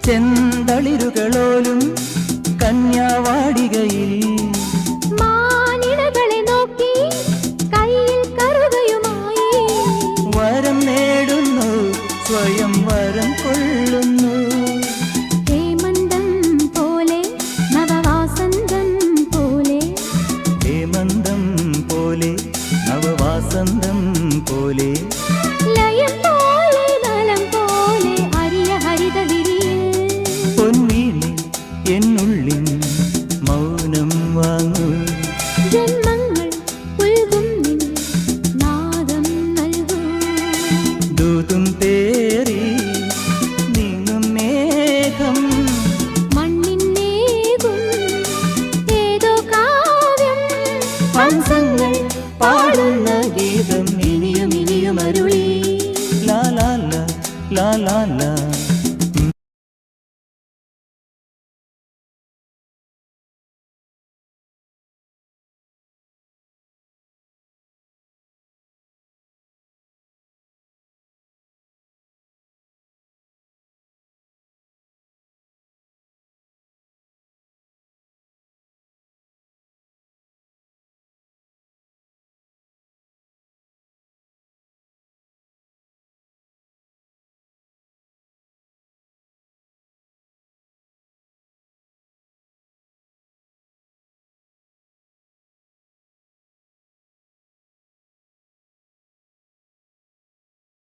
ചെന്തളിരുകളോലും കന്യാവാടികയിൽ മാനിടകളെ നോക്കി കയ്യിൽ കറുകയുമായി വരം നേടുന്നു സ്വയം വരം കൊള്ളുന്നു ഹേമന്തം പോലെ നവവാസന്തം പോലെ ഹേമന്തം പോലെ നവവാസന്തം പോലെ ലയം പോലെ നലം പോലെ അരിയ ഹരിത വിരിയിൽ പൊന്നീളി എന്നുള്ളിൻ മൗനം വാങ്ങൂ ജന്മങ്ങൾ പുൽകും നിൻ നാദം നൽകൂ ദൂതും തേറി നീങ്ങും മേഘം മണ്ണിന്നേകും ഏതോ കാവ്യം ഹംസങ്ങൾ പാടുന്ന ഗീതം ഇനിയും ഇനിയും അരുളി ലാ ലാ ലാ ലാ ലാ ലാ